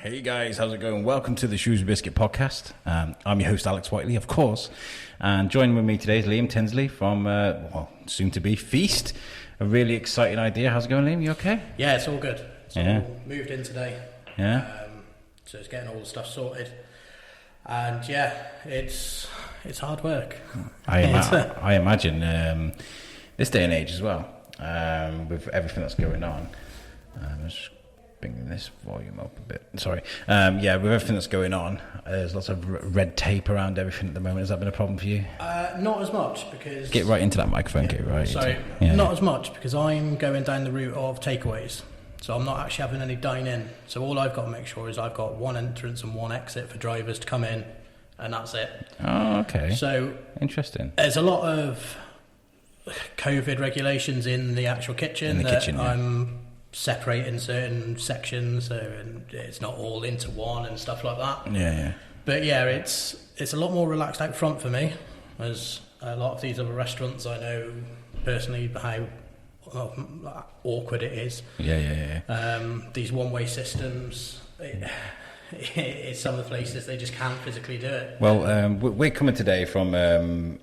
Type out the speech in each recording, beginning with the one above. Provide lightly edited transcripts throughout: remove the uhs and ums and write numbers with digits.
Hey guys, how's it going? Welcome to the Shrewsbury Biscuit podcast. I'm your host, Alex Whiteley, of course. And joining with me today is Liam Tinsley from, soon to be Feast. A really exciting idea. How's it going, Liam? You okay? Yeah, it's all good. It's all moved in today. Yeah. So it's getting all the stuff sorted. And yeah, it's hard work. I imagine this day and age as well, with everything that's going on. Let's bring this volume up a bit. Sorry. With everything that's going on, there's lots of red tape around everything at the moment. Has that been a problem for you? Not as much because... Get right into that microphone, get right Sorry, into, not as much because I'm going down the route of takeaways. So I'm not actually having any dine-in. So all I've got to make sure is I've got one entrance and one exit for drivers to come in, and that's it. Oh, okay. So interesting. There's a lot of COVID regulations in the actual kitchen. I'm separating certain sections, and it's not all into one and stuff like that. Yeah. But yeah, it's a lot more relaxed out front for me, as a lot of these other restaurants I know personally how awkward it is. Yeah. These one-way systems. It's some of the places they just can't physically do it. Well, we're coming today from my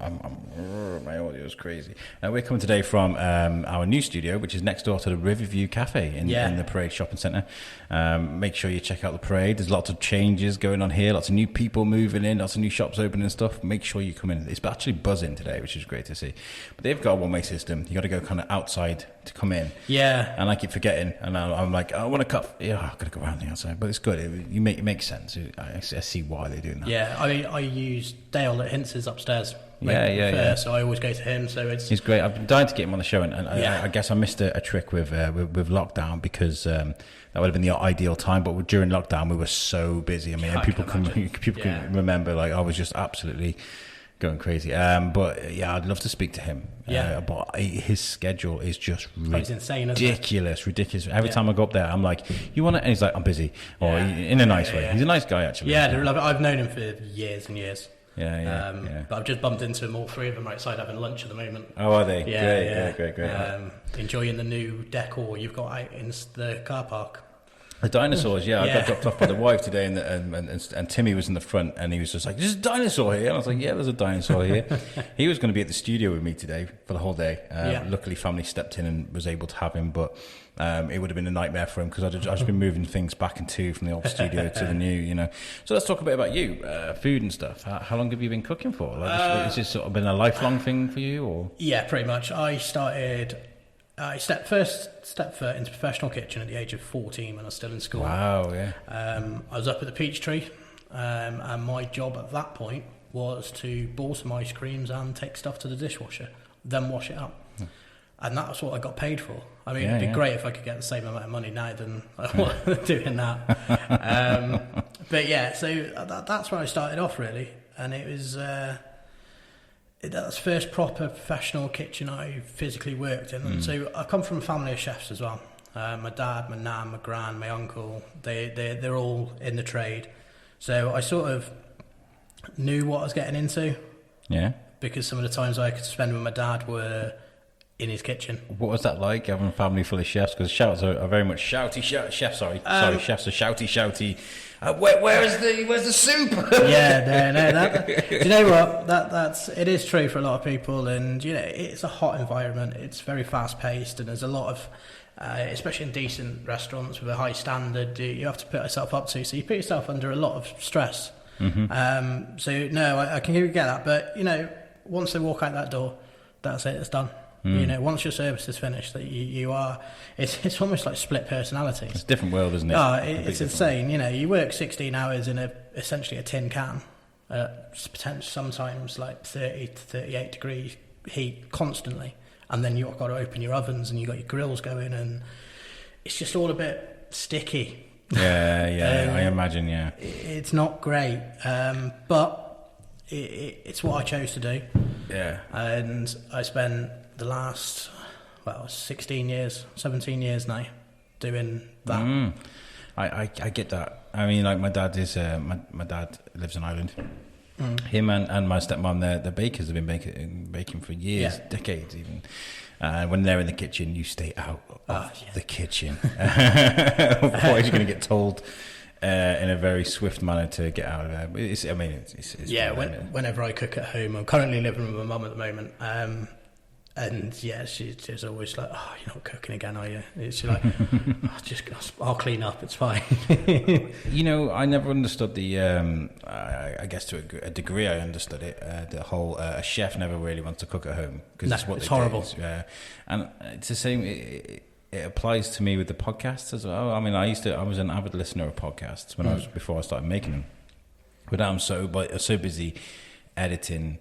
audio is crazy. We're coming today from our new studio, which is next door to the Riverview Cafe in the Parade Shopping Centre. Make sure you check out the Parade. There's lots of changes going on here, lots of new people moving in, lots of new shops opening and stuff. Make sure you come in. It's actually buzzing today, which is great to see. But they've got a one-way system. You got to go kind of outside to come in. Yeah. And I keep forgetting, and I'm like, I want to cut. Yeah, I've got to go around the outside. But it's good. It makes sense. I see why they're doing that. Yeah, I mean, I use Dale at Hintz's upstairs. Yeah. So I always go to him. So he's great. I've been dying to get him on the show, and I guess I missed a trick with lockdown because that would have been the ideal time. But during lockdown, we were so busy. I mean, people can remember. Like I was just absolutely going crazy. But yeah, I'd love to speak to him. But his schedule is just ridiculous. Every time I go up there, I'm like, "You want it?" And he's like, "I'm busy," or in a nice way. He's a nice guy, actually. Yeah, I've known him for years and years. Yeah. But I've just bumped into them, all three of them, outside having lunch at the moment. Oh, are they? Yeah, Great. Enjoying the new decor you've got out in the car park. The dinosaurs, I got dropped off by the wife today, and Timmy was in the front, and he was just like, "There's a dinosaur here," and I was like, "Yeah, there's a dinosaur here." He was going to be at the studio with me today for the whole day. Luckily, family stepped in and was able to have him, but it would have been a nightmare for him because I've just been moving things back and two from the old studio to the new, So let's talk a bit about you, food and stuff. How long have you been cooking for? Has this sort of been a lifelong thing for you, or? Yeah, pretty much. I stepped foot into professional kitchen at the age of 14 when I was still in school. Wow, yeah. I was up at the Peachtree, and my job at that point was to boil some ice creams and take stuff to the dishwasher, then wash it up. And that's what I got paid for. I mean, it'd be great if I could get the same amount of money now than doing that. But yeah, so that's where I started off, really. And it was... that's the first proper professional kitchen I physically worked in. So I come from a family of chefs as well. My dad, my nan, my gran, my uncle, they're all in the trade. So I sort of knew what I was getting into. Yeah. Because some of the times I could spend with my dad were in his kitchen. What was that like, having a family full of chefs? Because chefs are very much shouty. Chefs are shouty. Where's the soup? Do you know what? It is true for a lot of people, and it's a hot environment. It's very fast paced, and there's a lot of, especially in decent restaurants with a high standard, you have to put yourself up to. So you put yourself under a lot of stress. Mm-hmm. So no, I can get that, but once they walk out that door, that's it. It's done. Once your service is finished, that you are, it's almost like split personalities. It's a different world, isn't it? It's insane. You work 16 hours in essentially a tin can, potentially sometimes like 30 to 38 degree heat constantly, and then you've got to open your ovens and you've got your grills going, and it's just all a bit sticky. Yeah, I imagine. Yeah, it's not great, but it's what I chose to do. Yeah, and I spent the last 17 years now doing that. I get that. I mean, like my dad lives in Ireland. Him and my stepmom, they're bakers. They've been baking for years, decades even. When they're in the kitchen, you stay out of the kitchen. Otherwise you're going to get told in a very swift manner to get out of there. It's yeah. Whenever I cook at home, I'm currently living with my mum at the moment. And yeah, she's always like, "Oh, you're not cooking again, are you?" She's like, I'll clean up. It's fine." I never understood the. I guess to a degree, I understood it. The whole a chef never really wants to cook at home because it's what it's they horrible. do. And it's the same. It applies to me with the podcasts as well. I mean, I was an avid listener of podcasts before I started making them. But I'm so busy editing.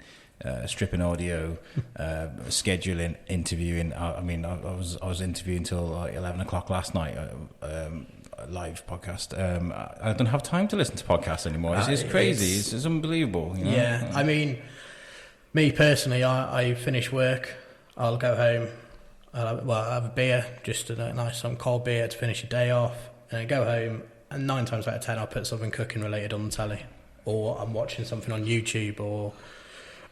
Stripping audio, scheduling, interviewing. I was interviewing till like 11 o'clock last night. A live podcast. I don't have time to listen to podcasts anymore. It's crazy. It's unbelievable. Yeah, I mean, me personally, I finish work. I'll go home. I'll have a beer, just a nice cold beer to finish the day off, and I go home. And 9 times out of 10, I'll put something cooking related on the telly, or I'm watching something on YouTube, or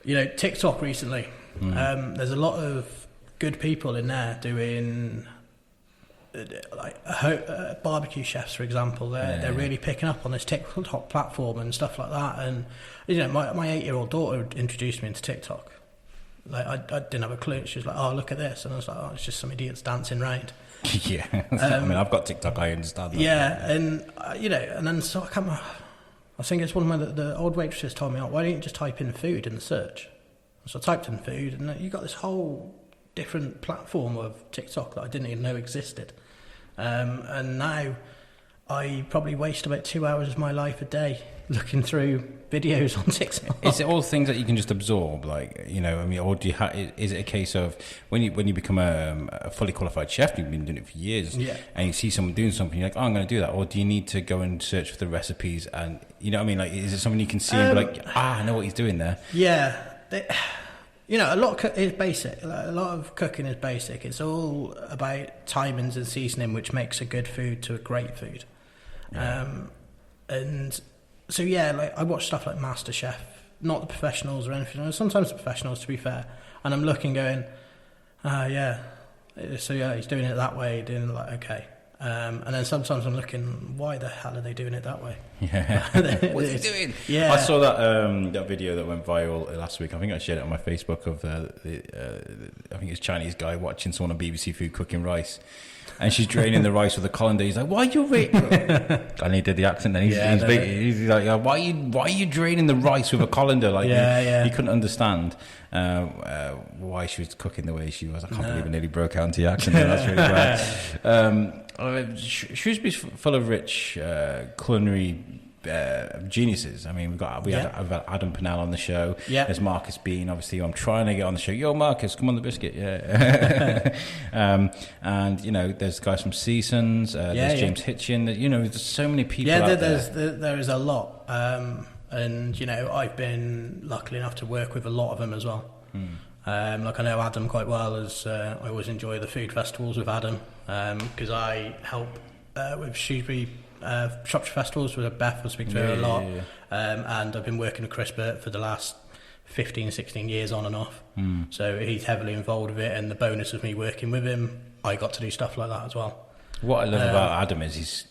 TikTok recently. There's a lot of good people in there doing barbecue chefs, for example. They're really picking up on this TikTok platform and stuff like that. And my 8-year-old daughter introduced me into TikTok. Like I didn't have a clue. She was like, "Oh, look at this," and I was like, "Oh, it's just some idiots dancing around." Yeah, I mean, I've got TikTok. I understand that. Yeah, and and then so I think it's one of the old waitresses told me, "Why don't you just type in food in the search?" So I typed in food, and you got this whole different platform of TikTok that I didn't even know existed. And now I probably waste about 2 hours of my life a day looking through videos on TikTok. Is it all things that you can just absorb, or do you is it a case of when you become a fully qualified chef, you've been doing it for years, and you see someone doing something, you're like, "Oh, I'm going to do that," or do you need to go and search for the recipes? And is it something you can see and be like, "I know what he's doing there"? Yeah. A lot is basic. A lot of cooking is basic. It's all about timings and seasoning, which makes a good food to a great food. Yeah. And so I watch stuff like MasterChef, not the professionals or anything. Sometimes the professionals, to be fair. And I'm looking, going, so he's doing it that way. Doing it like, okay. And then sometimes I'm looking, why the hell are they doing it that way? Yeah. What's he doing? Yeah. I saw that video that went viral last week. I think I shared it on my Facebook of I think it's a Chinese guy watching someone on BBC Food cooking rice. And she's draining the rice with a colander. He's like, "Why are you?" And he did the accent. And he's like, "Why are you draining the rice with a colander?" Like, he couldn't understand why she was cooking the way she was. I can't believe I nearly broke out into the accent. That's really bad. Shrewsbury's full of rich culinary geniuses. I mean, we've had Adam Pennell on the show. Yeah. There's Marcus Bean, obviously, who I'm trying to get on the show. Yo, Marcus, come on the biscuit. Yeah. And there's guys from Seasons. There's James Hitchin. There's so many people. Yeah, there is a lot. And I've been lucky enough to work with a lot of them as well. I know Adam quite well, as I always enjoy the food festivals with Adam, because I help with Shrewsbury Shropshire festivals with Beth. I speak to her a lot. And I've been working with Chris Burt for the last 15, 16 years on and off. So he's heavily involved with it, and the bonus of me working with him, I got to do stuff like that as well. What I love about Adam is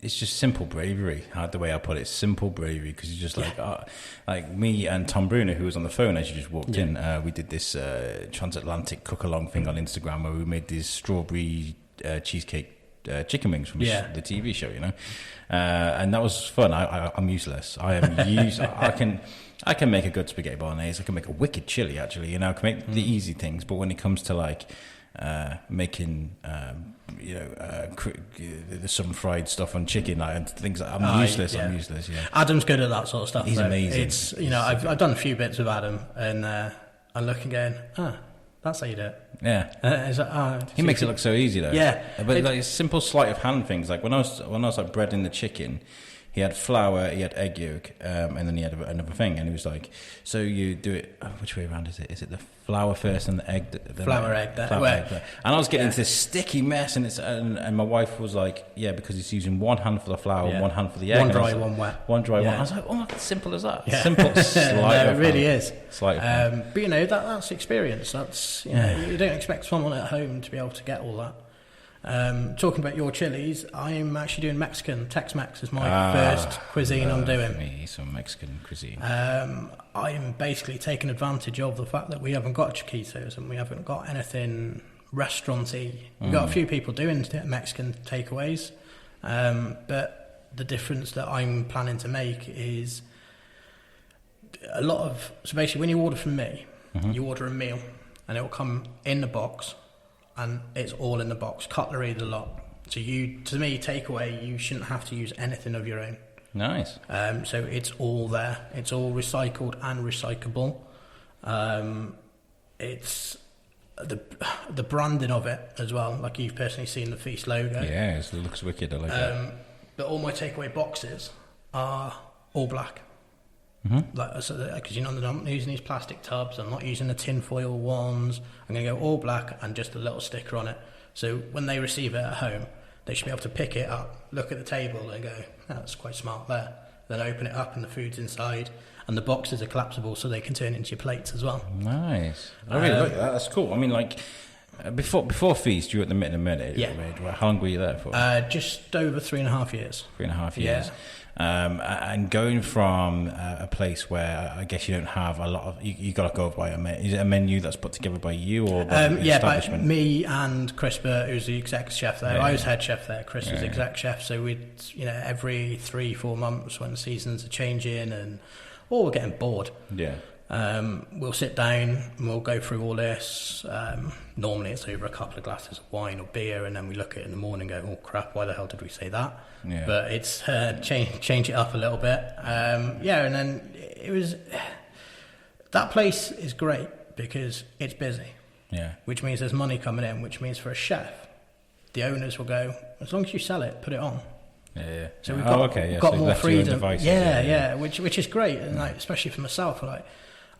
it's just simple bravery. The way I put it, simple bravery, because he's just like me and Tom Bruner, who was on the phone as you just walked in. We did this transatlantic cook-along thing on Instagram where we made these strawberry cheesecake chicken wings from the TV show, and that was fun. I'm useless. I am I can make a good spaghetti bolognese. I can make a wicked chili, actually. I can make the easy things, but when it comes to making the sun fried stuff on chicken and things like I'm useless. I'm useless. Yeah, Adam's good at that sort of stuff. He's amazing. It's I've done a few bits with Adam, and I'm looking, going, that's how you do it. Yeah, he makes it look so easy though. Yeah, but like simple sleight of hand things. Like when I was like breading the chicken, he had flour, he had egg yolk, and then he had another thing. And he was like, "So you do it? Which way around is it? Is it the flour first and the egg? Flour, egg. And I was getting into this sticky mess, and my wife was like, "Yeah, because he's using one handful of flour, and one handful of the egg, one dry, one wet, one dry, one." I was like, "Oh, it's simple as that. Yeah. Simple, sleight of it really is. Sleight of hand. But that's experience. That's you don't expect someone at home to be able to get all that. Talking about your chilies, I'm actually doing Mexican. Tex-Mex is my first cuisine I'm doing. Me some Mexican cuisine. I'm basically taking advantage of the fact that we haven't got chiquitos and we haven't got anything restaurant-y. We've got a few people doing Mexican takeaways, but the difference that I'm planning to make is so basically when you order from me, you order a meal and it will come in the box and it's all in the box, cutlery, the lot. So to me, takeaway, you shouldn't have to use anything of your own. Nice. So it's all there. It's all recycled and recyclable. It's the branding of it as well. Like you've personally seen the Feast logo. Yeah, it looks wicked. I like that. But all my takeaway boxes are all black. Because I'm not using these plastic tubs. I'm not using the tinfoil ones. I'm going to go all black and just a little sticker on it. So when they receive it at home, they should be able to pick it up, look at the table and go, oh, that's quite smart there. Then open it up and the food's inside. And the boxes are collapsible so they can turn into your plates as well. Nice. I really like that. That's cool. I mean, like, before Feast, you were at the Mint and Minute. Yeah. How long were you there for? Just over 3.5 years. 3.5 years. Yeah. And going from a place where I guess you don't have a lot of, you got to go by a menu. Is it a menu that's put together by you or by the establishment? By me and Chris Burt, who's the exec chef there. Yeah. I was head chef there. Chris was exec chef. So we'd, every 3-4 months when the seasons are changing or we're getting bored. Yeah. We'll sit down and we'll go through all this. Normally it's over a couple of glasses of wine or beer, and then we look at it in the morning and go, oh crap, why the hell did we say that? Yeah. But it's change it up a little bit. And then it was, that place is great because it's busy. Yeah. Which means there's money coming in, which means for a chef, the owners will go, as long as you sell it, put it on. Yeah. So we've got so more freedom. Devices, which is great, and especially for myself,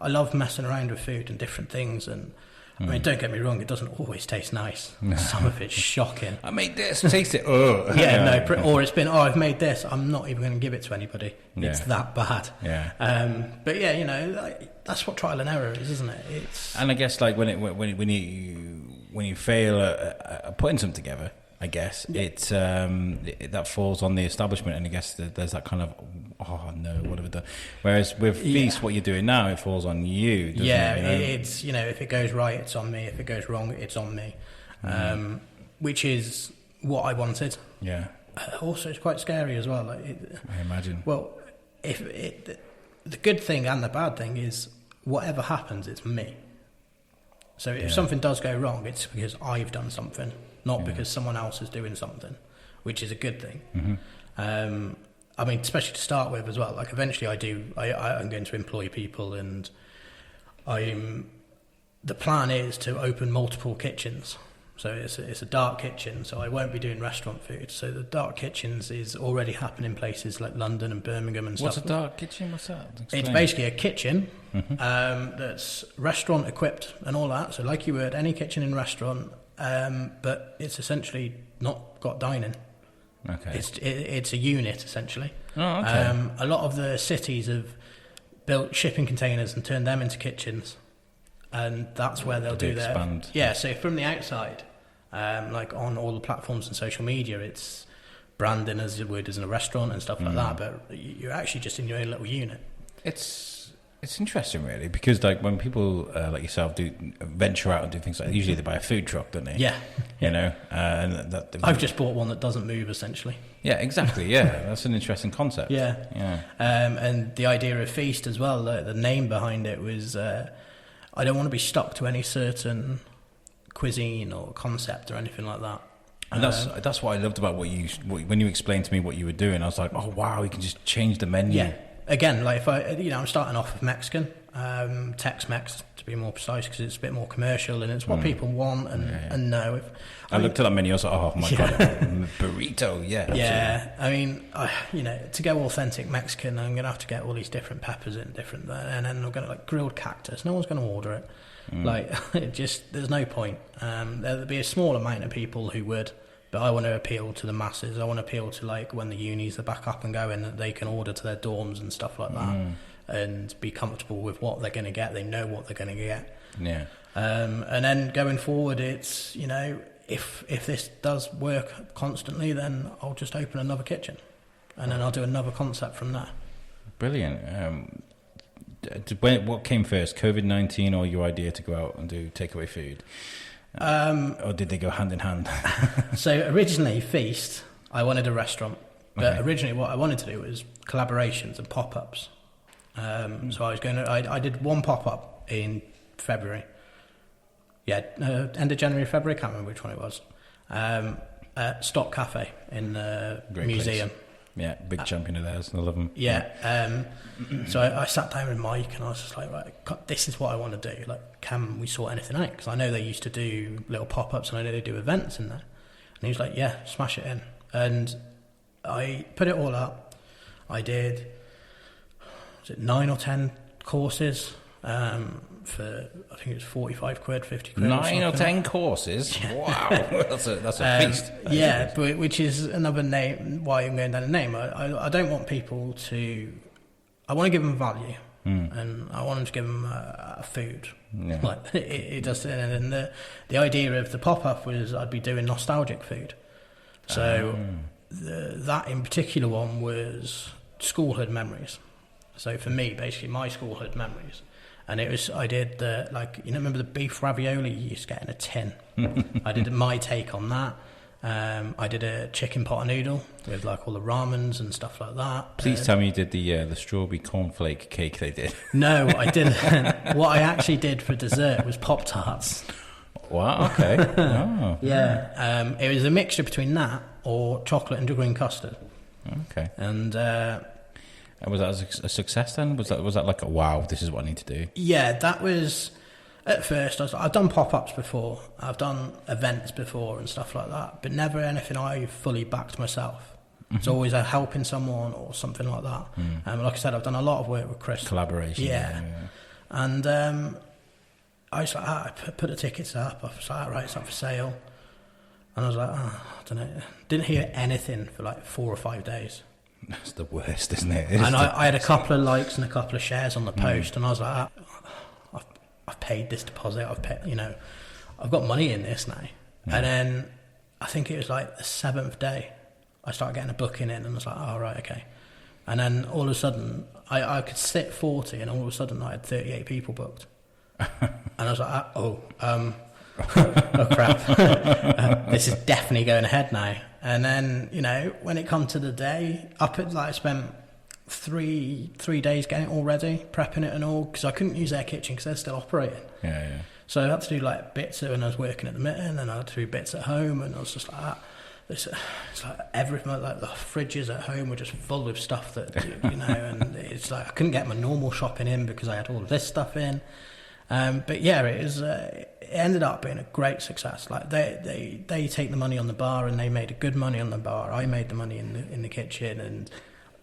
I love messing around with food and different things, and I mean, don't get me wrong, it doesn't always taste nice. Some of it's shocking. I made this, taste it. Oh. Or it's been, I've made this, I'm not even going to give it to anybody. Yeah. It's that bad. Yeah. But that's what trial and error is, isn't it? And I guess like when you fail at putting something together, I guess that falls on the establishment, and I guess there's that kind of, oh no, what have I done? Whereas with Feast, what you're doing now, it falls on you. Doesn't it? It's if it goes right, it's on me. If it goes wrong, it's on me. Which is what I wanted. Yeah. Also, it's quite scary as well. I imagine. Well, the good thing and the bad thing is whatever happens, it's me. So if something does go wrong, it's because I've done something. Not because someone else is doing something, which is a good thing. I mean, especially to start with as well. Like eventually, I'm going to employ people, and the plan is to open multiple kitchens. So it's a dark kitchen. So I won't be doing restaurant food. So the dark kitchens is already happening in places like London and Birmingham and stuff. What's a dark kitchen? What's that? Explain. It's basically a kitchen that's restaurant equipped and all that. So like you would any kitchen in restaurant. But it's essentially not got dining. Okay. It's a unit essentially. Oh, okay. A lot of the cities have built shipping containers and turned them into kitchens, and that's where they'll do expand. So from the outside, like on all the platforms and social media, it's branding as it would as in a restaurant and stuff like that. But you're actually just in your own little unit. It's interesting, really, because like when people like yourself do venture out and do things like that, usually they buy a food truck, don't they? Yeah. And I've just bought one that doesn't move, essentially. Yeah, exactly. Yeah, that's an interesting concept. Yeah. And the idea of Feast as well, the name behind it was, I don't want to be stuck to any certain cuisine or concept or anything like that. And that's what I loved about when you explained to me what you were doing. I was like, oh wow, you can just change the menu. Yeah. Again, like if I'm starting off with Mexican, Tex-Mex to be more precise, because it's a bit more commercial and it's what people want and know. I looked at that menu, I was like, oh my god, burrito, yeah. Absolutely. Yeah, I mean, to go authentic Mexican, I'm going to have to get all these different peppers in, and then I'm going to like grilled cactus. No one's going to order it. Like, there's no point. There'll be a small amount of people who would. But I want to appeal to the masses. I want to appeal to like when the unis are back up and going, that they can order to their dorms and stuff like that, and be comfortable with what they're going to get. They know what they're going to get. Yeah. And then going forward, it's if this does work constantly, then I'll just open another kitchen, and then I'll do another concept from there. Brilliant. What came first, COVID-19 or your idea to go out and do takeaway food? Or did they go hand in hand? So originally, Feast, I wanted a restaurant. But originally what I wanted to do was collaborations and pop-ups. So I did one pop-up in February. Yeah, end of January, February, I can't remember which one it was. At Stock Cafe in the museum. Place. Yeah, big champion of theirs. I love them. Yeah. So I sat down with Mike and I was just like, right, this is what I want to do. Like, can we sort anything out? Because I know they used to do little pop-ups and I know they do events in there. And he was like, yeah, smash it in. And I put it all up. I did, 9 or 10 courses for, I think it was 45 quid, 50 quid. 9 or 10 courses? Yeah. Wow, that's a feast. Yeah, but which is another name, why I'm going down the name. I don't want people to, I want to give them value. And I want them to give them food. Yeah. Like it does, and the idea of the pop-up was I'd be doing nostalgic food. So that in particular one was schoolhood memories. So for me, basically my schoolhood memories. And it was, I did remember the beef ravioli you used to get in a tin? I did my take on that. I did a chicken pot noodle with like all the ramens and stuff like that. Please tell me you did the strawberry cornflake cake they did. No, I didn't. What I actually did for dessert was Pop-Tarts. Wow, okay. Oh. Yeah, it was a mixture between that or chocolate and green custard. Okay. And was that a success then? Was that like a wow, this is what I need to do? Yeah, that was... At first, I've done pop-ups before, I've done events before and stuff like that, but never anything I fully backed myself. It's always a helping someone or something like that. Like I said, I've done a lot of work with Chris. Collaboration. Yeah. And I was like, I put the tickets up. I was like, right, it's up for sale. And I was like, I don't know. Didn't hear anything for like 4 or 5 days. That's the worst, isn't it? And I had a couple of likes and a couple of shares on the post, and I was like, I've paid this deposit, I've got money in this now. And then I think it was like the 7th day I started getting a booking in, and I was like, oh, right, okay. And then all of a sudden I could sit 40, and all of a sudden I had 38 people booked. And I was like, oh crap. This is definitely going ahead now. And then, when it come to the day, I spent 3 days getting it all ready, prepping it and all, because I couldn't use their kitchen because they're still operating. Yeah. So I had to do like bits when I was working at the mitten, and I had to do bits at home, and I was just like, it's like everything, like the fridges at home were just full of stuff that, and it's like I couldn't get my normal shopping in because I had all of this stuff in. But yeah, it ended up being a great success. Like they take the money on the bar, and they made a good money on the bar. I made the money in the kitchen, and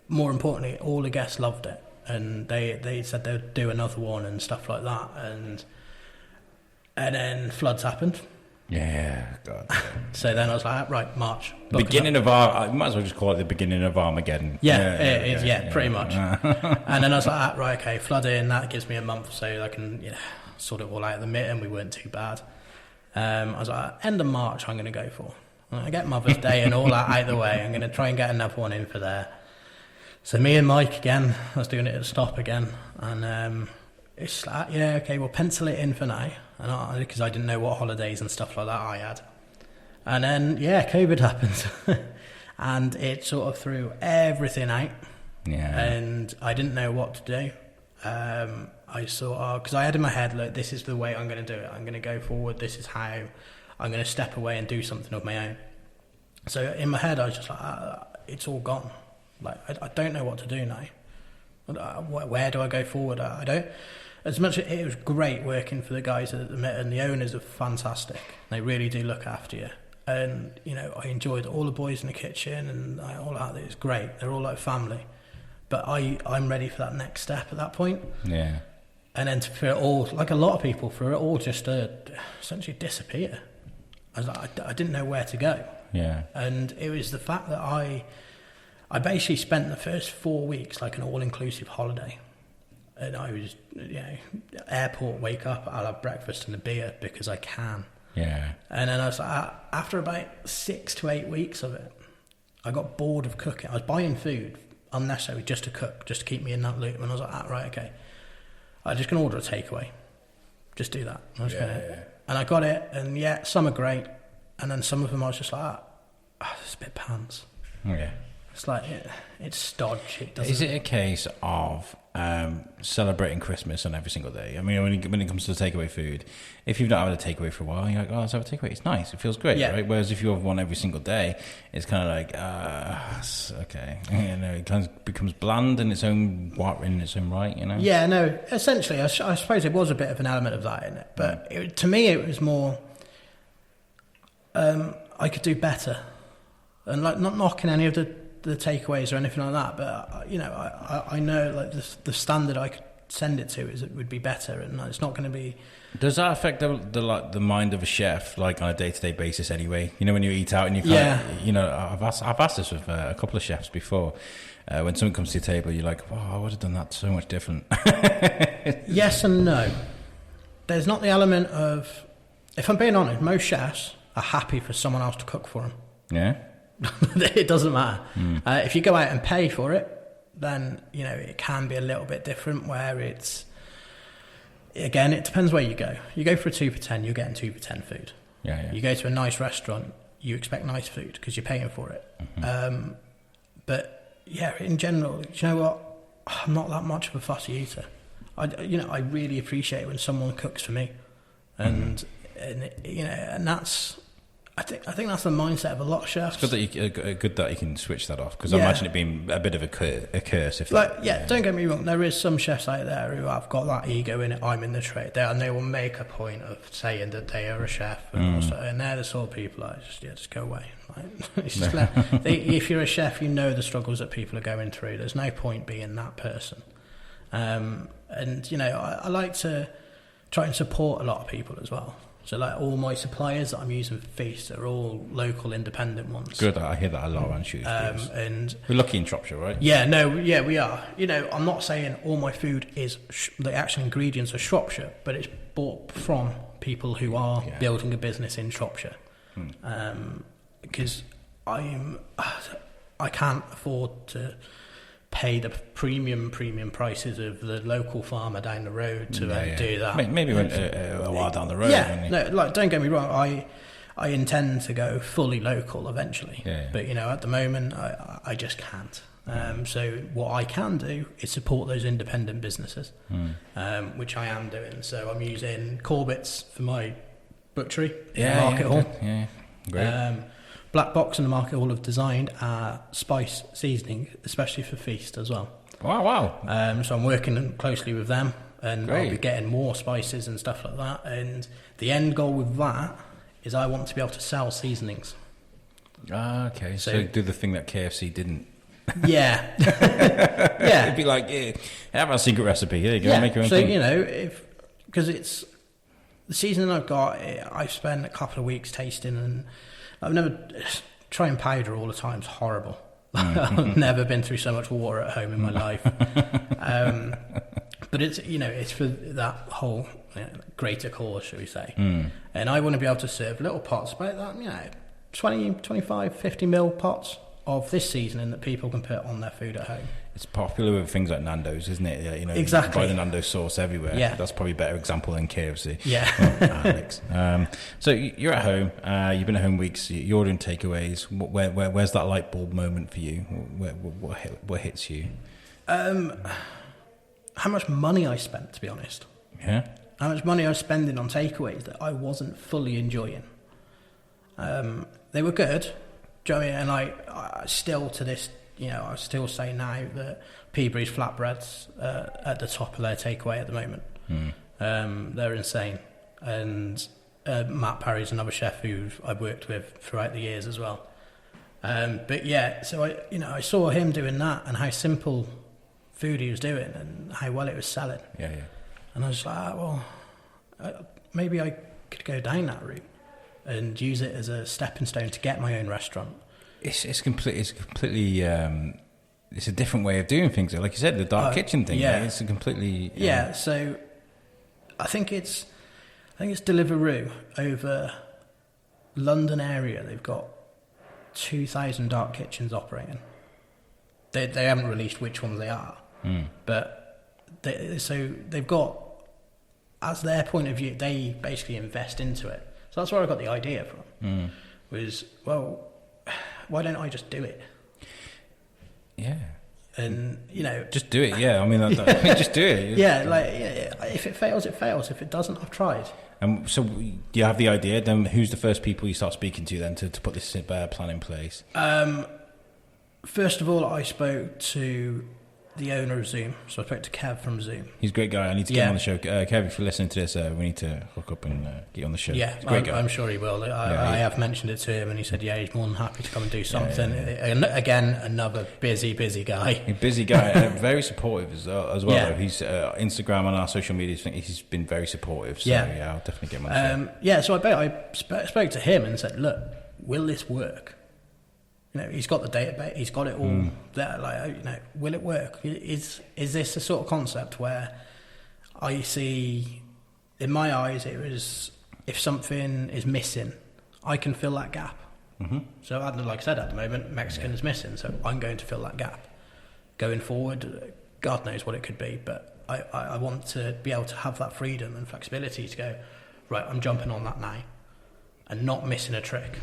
more importantly, all the guests loved it, and they said they'd do another one and stuff like that. And then floods happened. Yeah, God. So then I was like, right, March. Beginning of I might as well just call it the beginning of Armageddon. Yeah, pretty much. And then I was like, right, okay, flood in. That gives me a month so I can sort it all out of the mitten. We weren't too bad. I was like, end of March, I'm going to go for. I get Mother's Day and all that out of the way. I'm going to try and get another one in for there. So me and Mike again, I was doing it at Stop again, and it's like, yeah, okay, we'll pencil it in for now, and because I didn't know what holidays and stuff like that I had. And then, COVID happened, and it sort of threw everything out, and I didn't know what to do. I sort of, because I had in my head, look, this is the way I'm going to do it, I'm going to go forward, this is how I'm going to step away and do something of my own. So in my head I was just like, it's all gone. Like, I don't know what to do now. Where do I go forward? I don't. As much as it was great working for the guys at the Mitten, the owners are fantastic. They really do look after you. And, I enjoyed all the boys in the kitchen and all that. It was great. They're all like family. But I'm ready for that next step at that point. Yeah. And then for it all, like a lot of people, for it all just to essentially disappear. I was like, I didn't know where to go. Yeah. And it was the fact that I basically spent the first 4 weeks like an all-inclusive holiday. And I was, airport, wake up, I'll have breakfast and a beer because I can. Yeah. And then I was like, after about 6 to 8 weeks of it, I got bored of cooking. I was buying food unnecessarily just to cook, just to keep me in that loop. And I was like, right, okay, I'm just going to order a takeaway. Just do that. And I got it, and yeah, some are great, and then some of them I was just like, it's a bit pants. Yeah. It's like, it's stodgy. Is it a case of celebrating Christmas on every single day? I mean, when it comes to takeaway food, if you've not had a takeaway for a while, you're like, let's have a takeaway. It's nice. It feels great, right? Whereas if you have one every single day, it's kind of like, okay. It kind of becomes bland in its own right, you know? Yeah, no, essentially, I suppose it was a bit of an element of that in it. But to me, it was more, I could do better. And like, not knocking any of the takeaways or anything like that, but you know, I know like the standard I could send it to would be better, and it's not going to be. Does that affect the mind of a chef, like on a day-to-day basis anyway? You know, when you eat out and you kind of, you know, I've asked this with a couple of chefs before. When someone comes to your table, you're like, I would have done that so much different. Yes and no. There's not the element of, if I'm being honest, most chefs are happy for someone else to cook for them. Yeah. It doesn't matter. If you go out and pay for it, then you know it can be a little bit different. Where it's, again, it depends where you go. You go for a 2 for 10, you're getting 2 for 10 food. Yeah. You go to a nice restaurant, you expect nice food because you're paying for it. Mm-hmm. But yeah, in general, you know what? I'm not that much of a fussy eater. I really appreciate when someone cooks for me, and you know, and that's. I think that's the mindset of a lot of chefs. It's good that you can switch that off, because I imagine it being a bit of a curse. If don't get me wrong, there is some chefs out there who have got that ego in it. I'm in the trade there, and they will make a point of saying that they are a chef, and they're the sort of people that just go away. Right? It's just if you're a chef, you know the struggles that people are going through. There's no point being that person. And you know, I like to try and support a lot of people as well. So like all my suppliers that I'm using for Feast are all local independent ones. Good, I hear that a lot around Shrewsbury. And we're lucky in Shropshire, right? Yeah, we are. You know, I'm not saying all my food is the actual ingredients are Shropshire, but it's bought from people who are building a business in Shropshire. Because I can't afford to pay the premium prices of the local farmer down the road to do that. Maybe a while down the road. Don't get me wrong. I intend to go fully local eventually, but you know, at the moment, I just can't. So what I can do is support those independent businesses, which I am doing. So I'm using Corbett's for my butchery in the market hall. Yeah, great. Black Box and the Market Hall have designed a spice seasoning, especially for Feast as well. Wow. So I'm working closely with them, and I'll be getting more spices and stuff like that. And the end goal with that is I want to be able to sell seasonings. Okay. So do the thing that KFC didn't. Yeah. It'd be like, have a secret recipe. Here you go, make your own thing. So, you know, because it's the seasoning I've got, I've spent a couple of weeks tasting, and I've never trying powder all the time is horrible. I've never been through so much water at home in my life. But it's, you know, it's for that whole greater cause, shall we say. And I want to be able to serve little pots, about that, you know, 20, 25, 50 mil pots of this seasoning that people can put on their food at home. It's popular with things like Nando's, isn't it? Yeah, you know, exactly. You can buy the Nando's sauce everywhere. Yeah. That's probably a better example than KFC. Yeah. Alex. So you're at home. You've been at home weeks. You're ordering takeaways. Where's that light bulb moment for you? What hits you? How much money I spent, to be honest. Yeah. How much money I was spending on takeaways that I wasn't fully enjoying. They were good. Do you know what I mean? And I still to this, you know, I still say now that Peabury's flatbreads at the top of their takeaway at the moment. They're insane. And Matt Parry's another chef who I've worked with throughout the years as well. But yeah, so I saw him doing that and how simple food he was doing and how well it was selling. Yeah. And I was like, maybe I could go down that route and use it as a stepping stone to get my own restaurant. It's completely it's a different way of doing things. Like you said, the dark kitchen thing. Yeah, it's a completely. So I think it's Deliveroo over London area, they've got 2,000 dark kitchens operating. They haven't released which ones they are, but they've got, as their point of view, they basically invest into it. So that's where I got the idea from. Was, well, why don't I just do it? Yeah. And, you know... Just do it, yeah. I mean, just do it. Yeah, like, if it fails, it fails. If it doesn't, I've tried. So do you have the idea? Then who's the first people you start speaking to then to put this plan in place? First of all, I spoke to the owner of Zoom. So I spoke to Kev from Zoom. He's a great guy. I need to get him on the show. Kev, if you're listening to this, we need to hook up and get you on the show. Yeah, I'm sure he will. I have mentioned it to him, and he said, yeah, he's more than happy to come and do something. And again, another busy guy. A busy guy, and very supportive as well. Yeah. He's Instagram and our social media, he's been very supportive. So yeah, I'll definitely get him on the show. Yeah, so I spoke to him and said, look, will this work? You know, he's got the database, he's got it all there. Like, you know, will it work? Is this a sort of concept where I see, in my eyes, it was, if something is missing, I can fill that gap. So, like I said, at the moment, Mexican is missing, so I'm going to fill that gap. Going forward, God knows what it could be, but I want to be able to have that freedom and flexibility to go, right, I'm jumping on that now, and not missing a trick.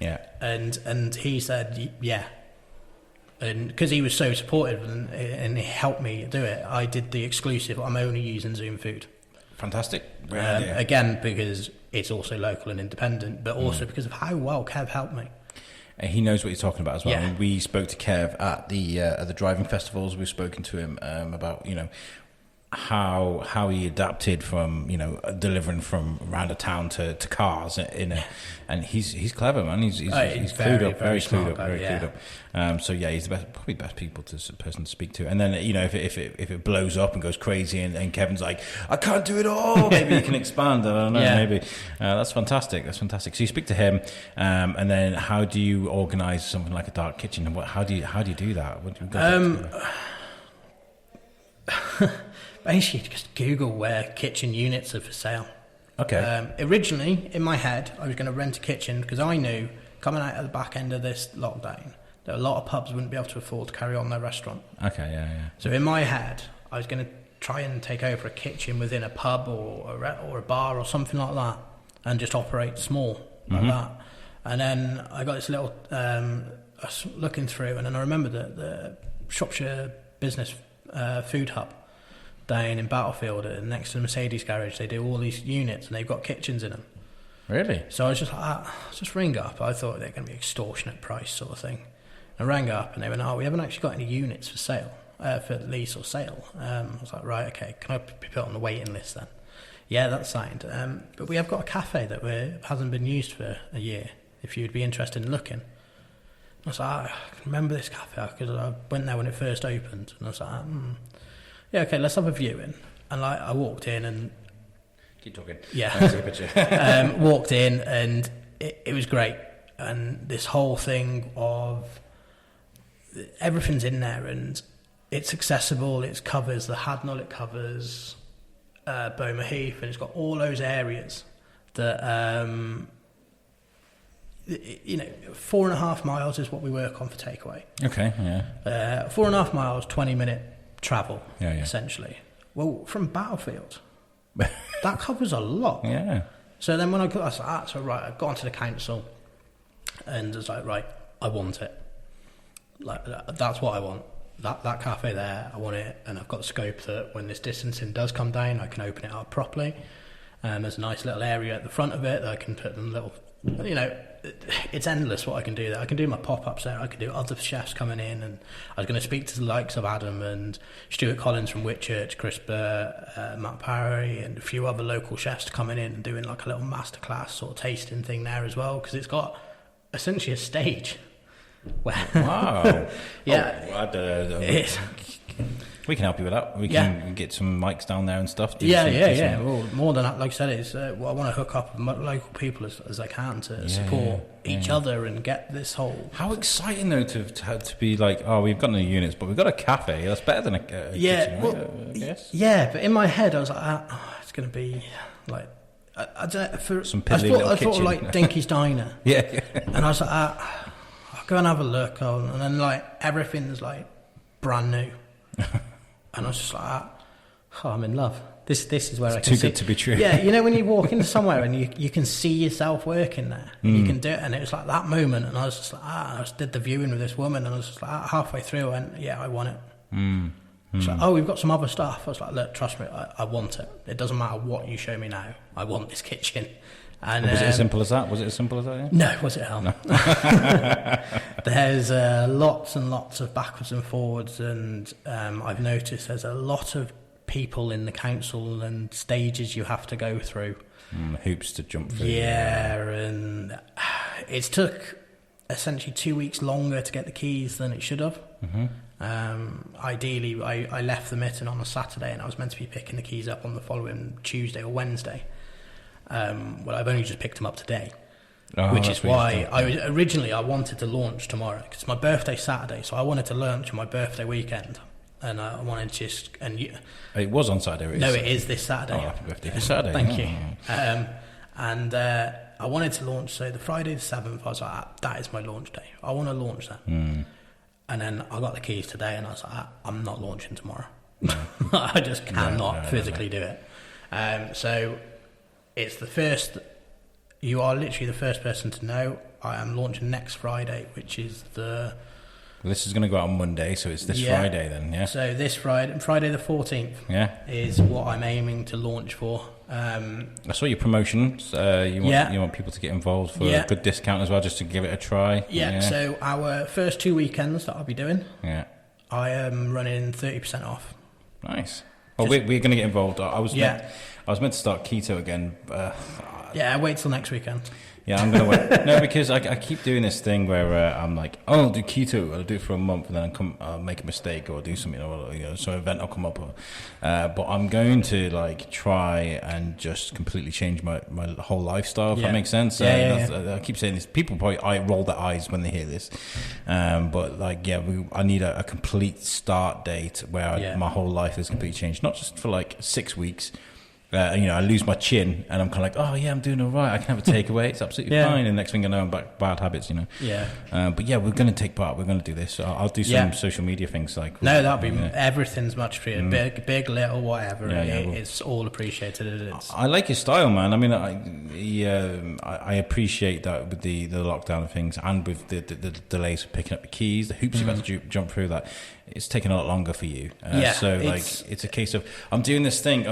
Yeah, and he said, yeah, and because he was so supportive and he helped me do it, I did the exclusive. I'm only using Zoom food. Fantastic. Again, because it's also local and independent, but also because of how well Kev helped me. And he knows what you're talking about as well. Yeah. I mean, we spoke to Kev at the driving festivals. We've spoken to him about, you know, how he adapted from, you know, delivering from around a town to cars and he's clever, man. He's clued up, very clued up. So yeah, he's probably the best person to speak to. And then, you know, if it blows up and goes crazy and Kevin's like, I can't do it all, maybe you can expand. I don't know, maybe. That's fantastic. So you speak to him, and then how do you organise something like a dark kitchen? And how do you do that? What do you Basically, just Google where kitchen units are for sale. Okay. Originally, in my head, I was going to rent a kitchen because I knew, coming out at the back end of this lockdown, that a lot of pubs wouldn't be able to afford to carry on their restaurant. Okay, yeah. So in my head, I was going to try and take over a kitchen within a pub or a bar or something like that, and just operate small like that. And then I got this little, I was looking through, and then I remembered that the Shropshire Business Food Hub down in Battlefield next to the Mercedes garage, they do all these units and they've got kitchens in them. Really? So I was just like, just ring up. I thought they're going to be extortionate price sort of thing. I rang up and they went, we haven't actually got any units for sale, for lease or sale. I was like, right, okay, can I be put on the waiting list then? Yeah, that's signed. But we have got a cafe that hasn't been used for a year, if you'd be interested in looking. I was like, I can remember this cafe because I went there when it first opened. And I was like, yeah, okay, let's have a viewing. And like, I walked in and... Keep talking. Yeah. Walked in and it was great. And this whole thing of... Everything's in there and it's accessible. It covers the Hadnall, it covers Beaumer Heath, and it's got all those areas that... you know, 4.5 miles is what we work on for takeaway. Okay, yeah. 4.5 miles, 20-minute travel, yeah. essentially. Well, from Battlefield, that covers a lot. Yeah. So then when I was like, so right, I got onto the council and I was like, right, I want it. Like, that's what I want. That cafe there, I want it. And I've got the scope that when this distancing does come down, I can open it up properly. And there's a nice little area at the front of it that I can put them little, you know, it's endless what I can do there. I can do my pop-ups there. I can do other chefs coming in, and I was going to speak to the likes of Adam and Stuart Collins from Whitchurch, Chris Burr, Matt Parry, and a few other local chefs coming in and doing like a little masterclass sort of tasting thing there as well, because it's got essentially a stage. Wow. Yeah. We can help you with that. We can get some mics down there and stuff. Yeah. Well, more than that, like I said, it's I want to hook up with local people as I can to support each other and get this whole... How exciting, though, to be like, we've got no units, but we've got a cafe. That's better than a kitchen, well, right? I guess. Yeah, but in my head, I was like, it's going to be like... I don't know, for some I piddly little thought kitchen. like Dinky's Diner. Yeah. And I was like, I'll go and have a look. And then like everything's like brand new. And I was just like, oh, I'm in love. This is where I can too see. good to be true. Yeah, you know when you walk into somewhere and you can see yourself working there, and you can do it, and it was like that moment, and I was just like, I just did the viewing with this woman, and I was just like, halfway through, I went, yeah, I want it. She's like, oh, we've got some other stuff. I was like, look, trust me, I want it. It doesn't matter what you show me now. I want this kitchen. And was it as simple as that? Was it as simple as that? Yeah? No, was it hell? No. There's lots and lots of backwards and forwards, and I've noticed there's a lot of people in the council and stages you have to go through. Hoops to jump through. Yeah, and it took essentially 2 weeks longer to get the keys than it should have. Ideally, I left the mitten on a Saturday, and I was meant to be picking the keys up on the following Tuesday or Wednesday. Well, I've only just picked them up today, which is why I wanted to launch tomorrow, because it's my birthday Saturday, so I wanted to launch on my birthday weekend. And I wanted to just... It was on Saturday, No, it is this Saturday. Oh, happy birthday for Saturday. Thank you. And I wanted to launch, so the Friday the 7th, I was like, that is my launch day. I want to launch that. And then I got the keys today, and I was like, I'm not launching tomorrow. No. I just cannot physically do it. So it's the first... You are literally the first person to know. I am launching next Friday, which is the... This is going to go out on Monday, so it's this Friday then, yeah? So this Friday the 14th is what I'm aiming to launch for. I saw your promotions. You want people to get involved for a good discount as well, just to give it a try. Yeah, so our first 2 weekends that I'll be doing, I am running 30% off. Nice. Well, we're going to get involved. I was meant to start keto again. Wait till next weekend. Yeah, I'm going to wait. No, because I keep doing this thing where I'm like, oh, I'll do keto. I'll do it for a month, and then I'll make a mistake or do something, or some event will come up. But I'm going to like try and just completely change my whole lifestyle, if that makes sense. I keep saying this. People probably roll their eyes when they hear this. But like, I need a complete start date where my whole life is completely changed. Not just for like 6 weeks. I lose my chin, and I'm kind of like, oh yeah, I'm doing all right. I can have a takeaway. It's absolutely fine. And next thing I know, I'm back bad habits. But we're going to take part. We're going to do this. So I'll do some social media things like. No, that'll be everything's much appreciated. Big, little, whatever. It's all appreciated. It is. I like your style, man. I mean, I appreciate that with the lockdown and things, and with the delays of picking up the keys, the hoops you've had to jump through. That it's taken a lot longer for you. So it's a case of I'm doing this thing.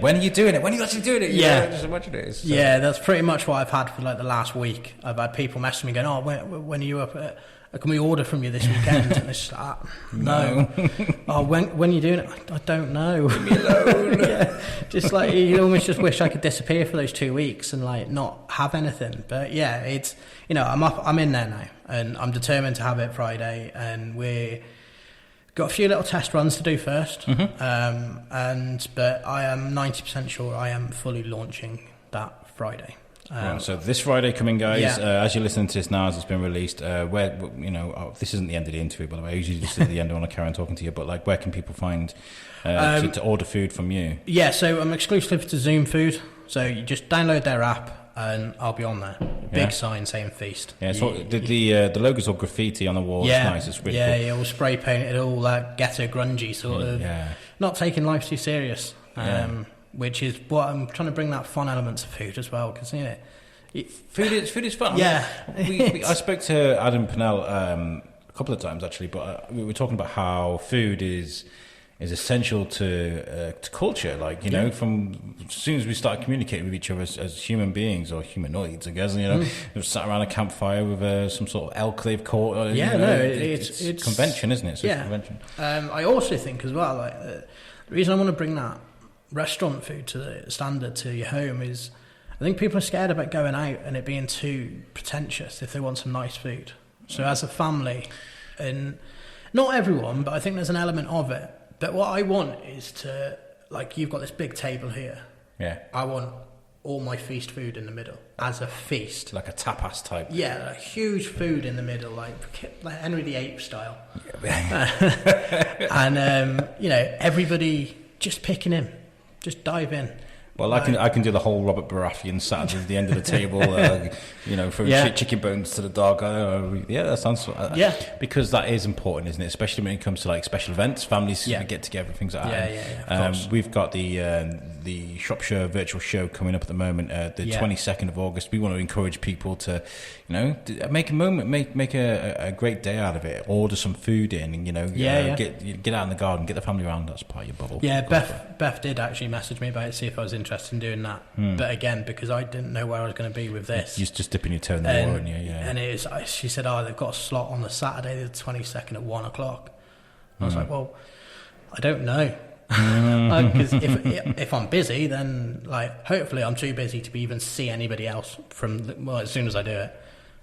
When are you doing it? When are you actually doing it? Just imagine it. So. Yeah, that's pretty much what I've had for like the last week. I've had people messaging me going, "Oh, when are you up? Can we order from you this weekend?" And it's like, no. Oh, when are you doing it? I don't know. Leave me alone. Just like you almost just wish I could disappear for those 2 weeks and like not have anything. But it's I'm in there now, and I'm determined to have it Friday, and we're. Got a few little test runs to do first, but I am 90% sure I am fully launching that Friday. So this Friday coming, guys. As you're listening to this now, as it's been released, this isn't the end of the interview, by the way. I usually just at the end I want to carry on talking to you, but like, where can people find to order food from you? Yeah, so I'm exclusive to Zoom Food. So you just download their app, and I'll be on there. Big sign saying feast. Yeah, so the logo's all graffiti on the wall. Yeah, it's nice. It's really cool. All spray painted, all ghetto grungy sort of. Yeah. Not taking life too serious. Which is what I'm trying to bring, that fun elements of food as well, because food is fun. Yeah. I spoke to Adam Pennell a couple of times actually, but we were talking about how food is essential to culture. Like, from as soon as we start communicating with each other as human beings, or humanoids, I guess, we've sat around a campfire with some sort of elk court. It's convention, isn't it? It's convention. I also think as well, like the reason I want to bring that restaurant food to the standard to your home is, I think people are scared about going out and it being too pretentious if they want some nice food. So as a family, and not everyone, but I think there's an element of it. But what I want is to, like, you've got this big table here. Yeah. I want all my feast food in the middle as a feast. Like a tapas type. Yeah, a huge food in the middle, like Henry VIII style. Yeah. And, everybody just picking in. Just dive in. Well, I can do the whole Robert Baratheon sat at the end of the table, from chicken bones to the dog. That sounds because that is important, isn't it? Especially when it comes to like special events, families get together, things like that. We've got the Shropshire virtual show coming up at the moment, the 22nd of August. We want to encourage people to, make a moment, make a great day out of it. Order some food in, and get out in the garden, get the family around. That's part of your bubble. Yeah, Beth did actually message me about it, see if I was interested in doing that. But again, because I didn't know where I was going to be with this, you're just dipping your toe in the water, aren't you? And she said, they've got a slot on the Saturday the 22nd at 1:00. I was like, well, I don't know. Because if I'm busy, then like hopefully I'm too busy to even see anybody else as soon as I do it.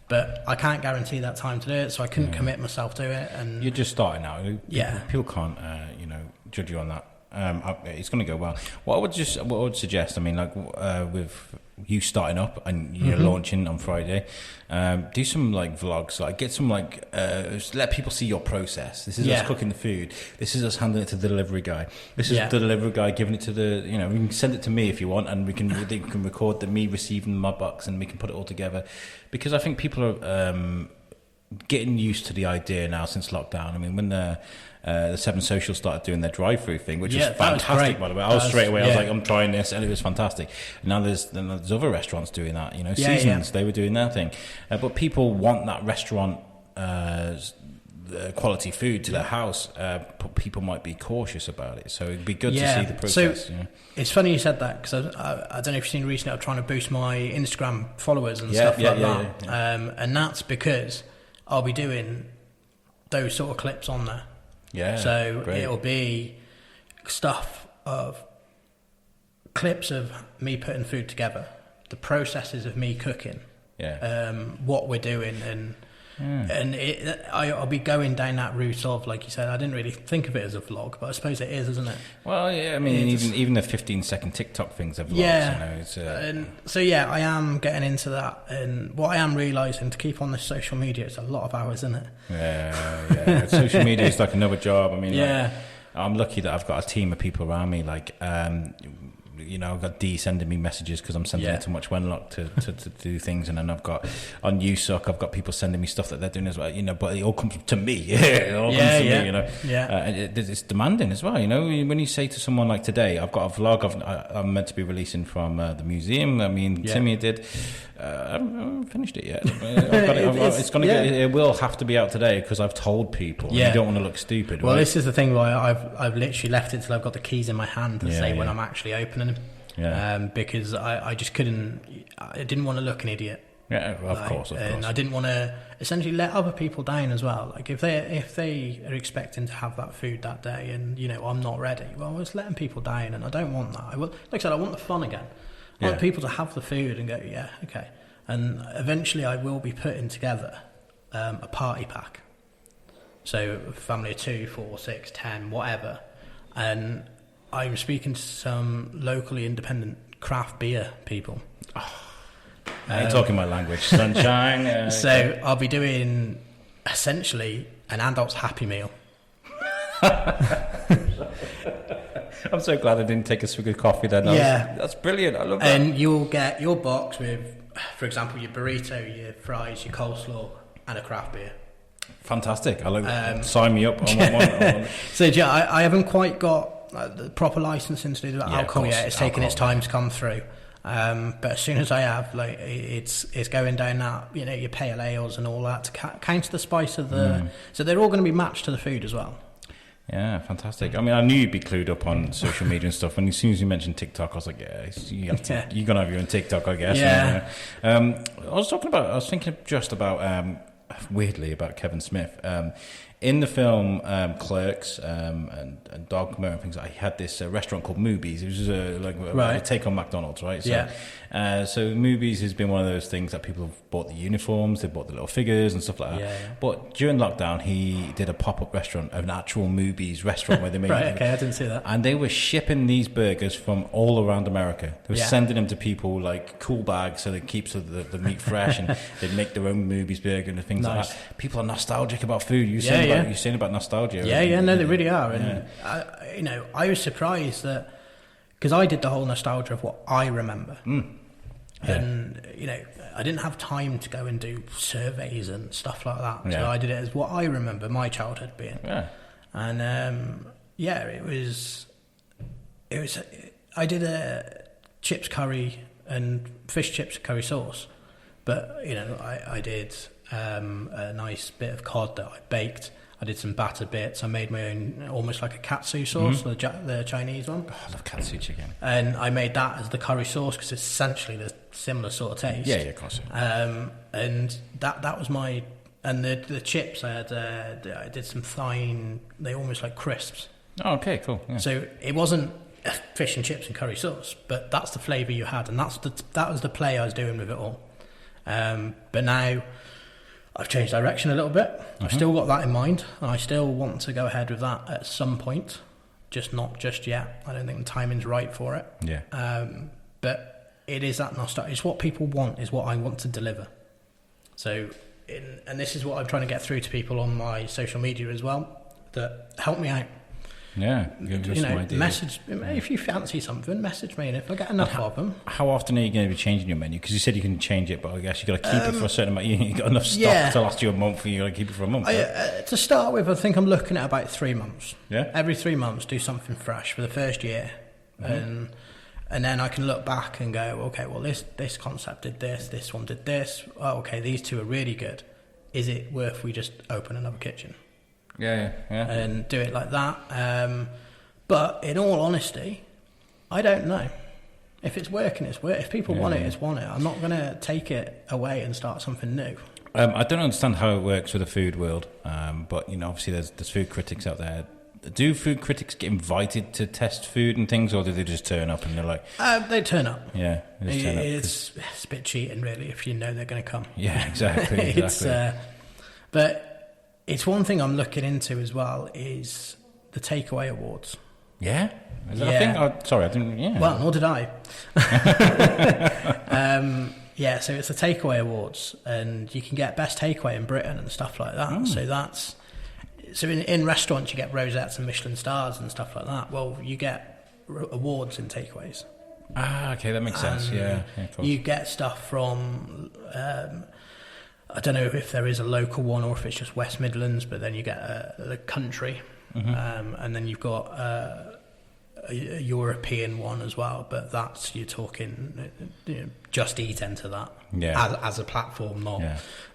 But I can't guarantee that time to do it, so I couldn't commit myself to it. And you're just starting out. People can't judge you on that. It's going to go well. What I would suggest, with you starting up and you're launching on Friday, do some like vlogs, like get some let people see your process. This is us cooking the food. This is us handing it to the delivery guy. This is the delivery guy giving it to the, you can send it to me if you want, and they can record me receiving my box, and we can put it all together. Because I think people are getting used to the idea now since lockdown. When the Seven Social started doing their drive-through thing, which is fantastic, by the way. I was straight away, I was like, I'm trying this, and it was fantastic. And now there's other restaurants doing that, Seasons, they were doing their thing. But people want that restaurant quality food to their house, but people might be cautious about it. So it'd be good to see the process. So it's funny you said that, because I don't know if you've seen recently, I'm trying to boost my Instagram followers and stuff like that. Yeah. And that's because I'll be doing those sort of clips on there. Yeah. So great. It'll be clips of me putting food together, the processes of me cooking, what we're doing, and I'll be going down that route of, like you said, I didn't really think of it as a vlog, but I suppose it is, isn't it? Well, yeah, even the 15-second TikTok things are vlogs. Yeah, I am getting into that, and what I am realising, to keep on this social media, it's a lot of hours, isn't it? Yeah. Social media is like another job. I'm lucky that I've got a team of people around me, I've got Dee sending me messages because I'm sending it to Much Wenlock to do things, and then I've got on USUC, I've got people sending me stuff that they're doing as well, but it all comes to me. It all comes to me, and it's demanding as well. When you say to someone like today, I've got a vlog I'm meant to be releasing from the museum. Timmy did. I haven't finished it yet. It will have to be out today because I've told people. You don't want to look stupid. Well, this is the thing why I've literally left it till I've got the keys in my hand to say when I'm actually opening them. Because I just couldn't. I didn't want to look an idiot. Yeah, well, of course. And I didn't want to essentially let other people down as well. Like if they are expecting to have that food that day, and I'm not ready. Well, it's letting people down, and I don't want that. Like I said, I want the fun again. I want people to have the food and go, yeah, okay. And eventually I will be putting together a party pack. So a family of 2, 4, 6, 10, whatever. And I'm speaking to some locally independent craft beer people. I ain't talking my language, sunshine. So I'll be doing essentially an adult's Happy Meal. I'm so glad I didn't take a swig of coffee then. That's brilliant. I love that. And you'll get your box with, for example, your burrito, your fries, your coleslaw, and a craft beer. Fantastic. I love sign me up. I want So I haven't quite got the proper licensing to do that alcohol yet. It's taken its time to come through. But as soon as I have, it's going down that, your pale ales and all that to counter the spice of the. So they're all going to be matched to the food as well. Yeah, fantastic. I knew you'd be clued up on social media and stuff. And as soon as you mentioned TikTok, I was like, you're going to have your own TikTok, I guess. Yeah. I was thinking just about, weirdly, about Kevin Smith. In the film Clerks and Dogma and things, he had this restaurant called Moobies. It was a take on McDonald's, right? So, so Moobies has been one of those things that people have bought the uniforms, they bought the little figures and stuff like that. Yeah. But during lockdown, he did a pop-up restaurant, an actual Moobies restaurant where they made I didn't see that. And they were shipping these burgers from all around America. They were sending them to people like cool bags so they keep the meat fresh, and they'd make their own Moobies burger and things like that. People are nostalgic about food. You're saying about nostalgia. No, they really are. And I was surprised that, because I did the whole nostalgia of what I remember. And, you know, I didn't have time to go and do surveys and stuff like that. So I did it as what I remember my childhood being. Yeah. And, it was, I did a chips curry and fish chips curry sauce. But, you know, I did a nice bit of cod that I baked. I did some batter bits. I made my own, almost like a katsu sauce, the Chinese one. Oh, I love katsu chicken. And I made that as the curry sauce because it's essentially the similar sort of taste. Yeah, of course. And that was my... And the chips, I did some fine... They almost like crisps. Oh, okay, cool. Yeah. So it wasn't fish and chips and curry sauce, but that's the flavour you had. And that was the play I was doing with it all. But now... I've changed direction a little bit. I've still got that in mind, and I still want to go ahead with that at some point, just not just yet. I don't think the timing's right for it. Yeah. But it is that nostalgia. It's what people want, is what I want to deliver. So, and this is what I'm trying to get through to people on my social media as well, that help me out. Yeah, give some ideas. Message if you fancy something, message me, and if I get enough of them. How often are you going to be changing your menu? Because you said you can change it, but I guess you got to keep it for a certain amount. You got enough stock to last you a month, and you got to keep it for a month. To start with, I think I'm looking at about 3 months. Yeah, every 3 months, do something fresh for the first year, and then I can look back and go, okay, well this concept did this one did this. Oh, okay, these two are really good. Is it worth we just open another kitchen? Yeah. And do it like that. But in all honesty, I don't know. If it's working, it's working. If people want it, it's want it. I'm not going to take it away and start something new. I don't understand how it works with the food world, but you know, obviously there's food critics out there. Do food critics get invited to test food and things, or do they just turn up and they're like... they turn up. Yeah, they just turn up. It's a bit cheating, really, if you know they're going to come. Yeah, exactly. But... It's one thing I'm looking into as well is the takeaway awards. Yeah? Is that a thing? Oh, sorry, I didn't... Yeah. Well, nor did I. So it's the takeaway awards, and you can get best takeaway in Britain and stuff like that. So that's... So in restaurants you get rosettes and Michelin stars and stuff like that. Well, you get awards in takeaways. Ah, okay, that makes sense. Yeah, of course. You get stuff from... I don't know if there is a local one or if it's just West Midlands, but then you get the country, and then you've got a European one as well. But that's, you're talking, Just Eat enter that as a platform,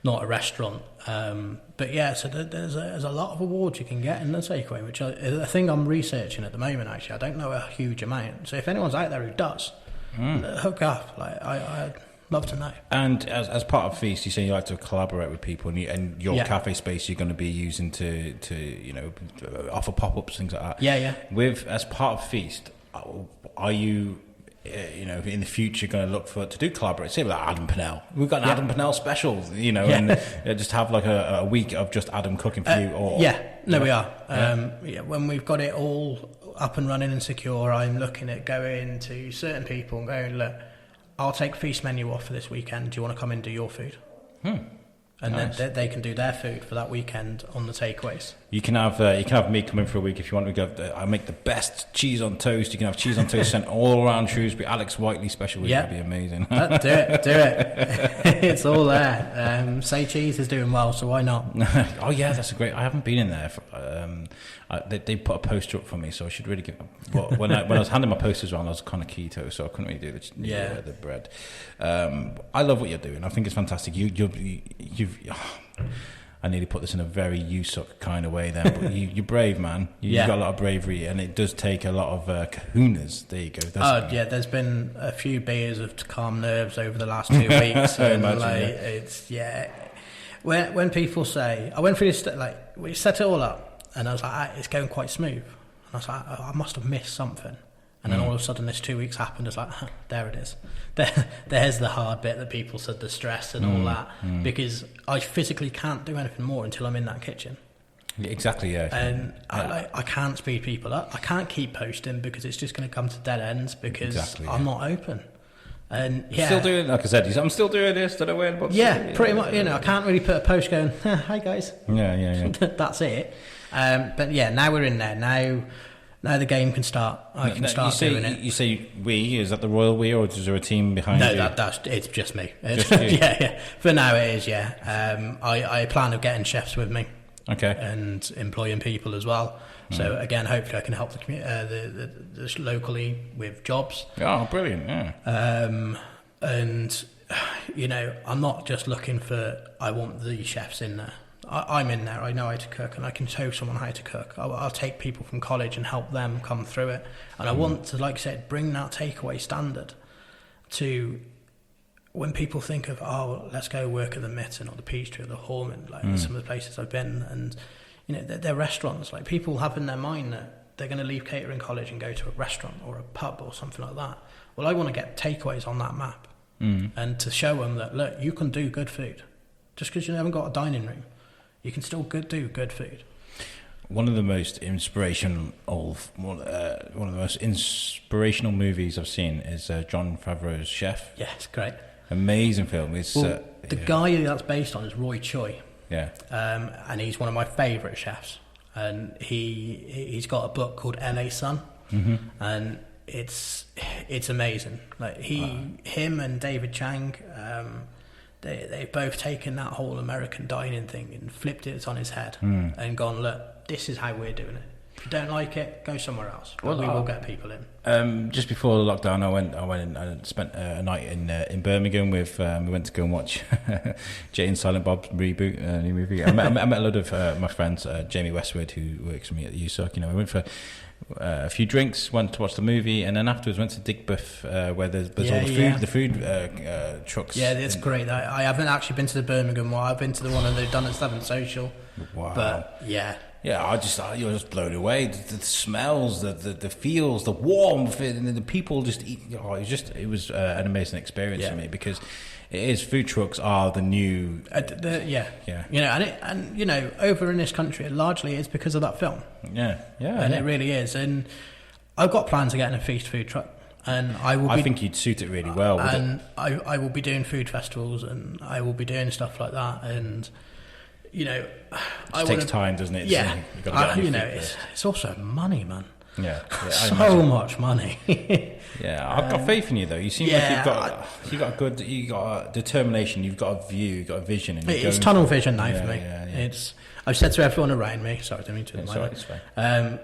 not a restaurant. But yeah, so there's a lot of awards you can get in the takeaway, which is a thing I'm researching at the moment. Actually, I don't know a huge amount. So if anyone's out there who does, hook up. Like I love to know. And as part of Feast, you say you like to collaborate with people, and your cafe space you're going to be using to offer pop-ups, things like that. Yeah. As part of Feast, are you in the future going to look to do collaborate? Say like Adam Pennell. We've got an Adam Pennell special, and just have like a week of just Adam cooking for you. Or we are. When we've got it all up and running and secure, I'm looking at going to certain people and going, look, I'll take Feast menu off for this weekend. Do you want to come in and do your food? And nice. Then they can do their food for that weekend on the takeaways. You can have me come in for a week if you want. I make the best cheese on toast. You can have cheese on toast sent all around Shrewsbury. Alex Whiteley special week. That'd be amazing. Do it. It's all there. Say Cheese is doing well, so why not? Oh yeah, that's a great. I haven't been in there. They put a poster up for me, so I should really give. But when I was handing my posters around, I was kind of keto, so I couldn't really do the bread. I love what you're doing. I think it's fantastic. You've I nearly put this in a very you-suck kind of way there, but you're brave, man. You've got a lot of bravery, and it does take a lot of kahunas. There you go. There's been a few beers of calm nerves over the last 2 weeks. It's when people say, I went through this, we set it all up, and I was like, it's going quite smooth. And I was like, I must have missed something. And then all of a sudden this 2 weeks happened. It's like, there it is. There's the hard bit that people said, the stress and all that. Because I physically can't do anything more until I'm in that kitchen. Exactly, yeah. And I can't speed people up. I can't keep posting because it's just going to come to dead ends because I'm not open. And still doing, like I said, I'm still doing this. Don't know where. Pretty much. I can't really put a post going, hi guys. Yeah. That's it. But now we're in there now. Now the game can start. I can start doing it. You say we? Is that the royal we, or is there a team behind you? No, it's just me. Just you? Yeah. For now it is, yeah. I plan on getting chefs with me. Okay. And employing people as well. So again, hopefully I can help the locally with jobs. Oh, brilliant! Yeah. And I'm not just looking for. I want the chefs in there. I'm in there. I know how to cook, and I can show someone how to cook. I'll take people from college and help them come through it. And I want to, like I said, bring that takeaway standard to when people think of, let's go work at the Mitten or the Peachtree or the Horman, like some of the places I've been, and they're restaurants. Like people have in their mind that they're going to leave catering college and go to a restaurant or a pub or something like that. Well, I want to get takeaways on that map and to show them that, look, you can do good food just because you haven't got a dining room. You can still do good food. One of the most inspirational movies I've seen is Jon Favreau's Chef. Yeah, it's great. Amazing film. It's the guy that's based on is Roy Choi. Yeah. And he's one of my favourite chefs. And he's got a book called LA Sun, and it's amazing. Like him and David Chang. They've both taken that whole American dining thing and flipped it on his head and gone, look, this is how we're doing it. If you don't like it, go somewhere else. But we will get people in. Just before the lockdown, I went and spent a night in Birmingham with. We went to go and watch Jay and Silent Bob's reboot, new movie. I met a lot of my friends, Jamie Westwood, who works with me at the USOC. We went for a few drinks, went to watch the movie, and then afterwards went to Digbeth, where there's all the food trucks. Yeah, it's great. I haven't actually been to the Birmingham one. I've been to the one that they've done at Seventh Social. Wow. But yeah, you're just blown away. The smells, the feels, the warmth, and the people just eat. It was an amazing experience for me, because it is, food trucks are the new. And over in this country, largely it's because of that film. It really is. And I've got plans of getting a feast food truck, and I think you'd suit it really well. And I will be doing food festivals, and I will be doing stuff like that, and. It takes time, doesn't it? Yeah, it's also money, man. So much money. I've got faith in you, though. You seem like you've got a determination, you've got a view, you've got a vision. And it's tunnel vision now for me. I've said to everyone around me. Sorry, I don't mean to. It's fine.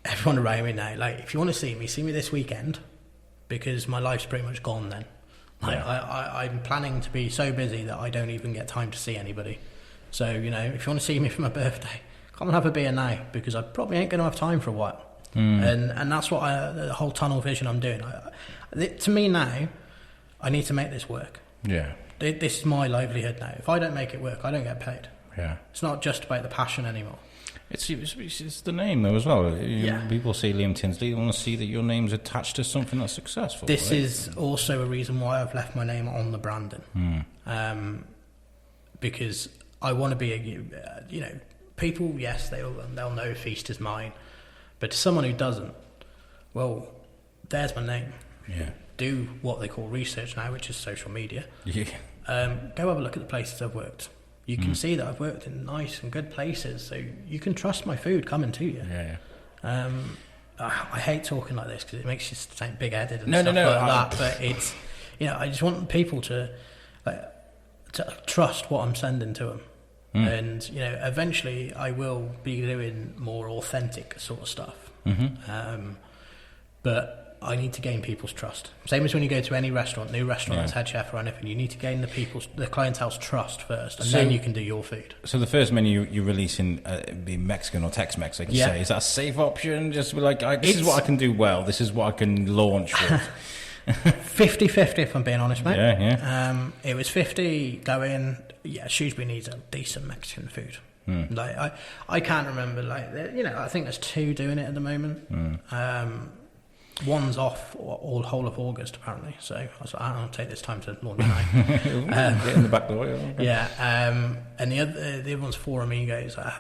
Everyone around me now, like, if you want to see me this weekend, because my life's pretty much gone then. I'm planning to be so busy that I don't even get time to see anybody. So, if you want to see me for my birthday, come and have a beer now, because I probably ain't going to have time for a while. And that's what the whole tunnel vision I'm doing. To me now, I need to make this work. Yeah. This is my livelihood now. If I don't make it work, I don't get paid. Yeah. It's not just about the passion anymore. It's the name, though, as well. People see Liam Tinsley, they want to see that your name's attached to something that's successful. This is also a reason why I've left my name on the branding. Because I want to be people, yes, they'll know Feast is mine, but to someone who doesn't, well, there's my name. Yeah. Do what they call research now, which is social media. Yeah. Go have a look at the places I've worked. You can see that I've worked in nice and good places, so you can trust my food coming to you. Yeah. I hate talking like this because it makes you sound big-headed and stuff like that. But it's, I just want people to trust what I'm sending to them. And eventually I will be doing more authentic sort of stuff. But I need to gain people's trust. Same as when you go to any restaurant, new restaurant that's head chef or anything, you need to gain the clientele's trust first, and then you can do your food. So the first menu you're releasing be Mexican or Tex-Mex, like you say. Is that a safe option? Just be like, this is what I can do well. This is what I can launch with. 50-50, if I'm being honest, mate. Yeah. It was 50 going. Yeah, Shrewsbury needs a decent Mexican food. Like I can't remember. Like I think there's 2 doing it at the moment. One's off all whole of August apparently. So I was like, I'll take this time to launch now. Get in the back door. Yeah. And the other one's 4 Amigos. I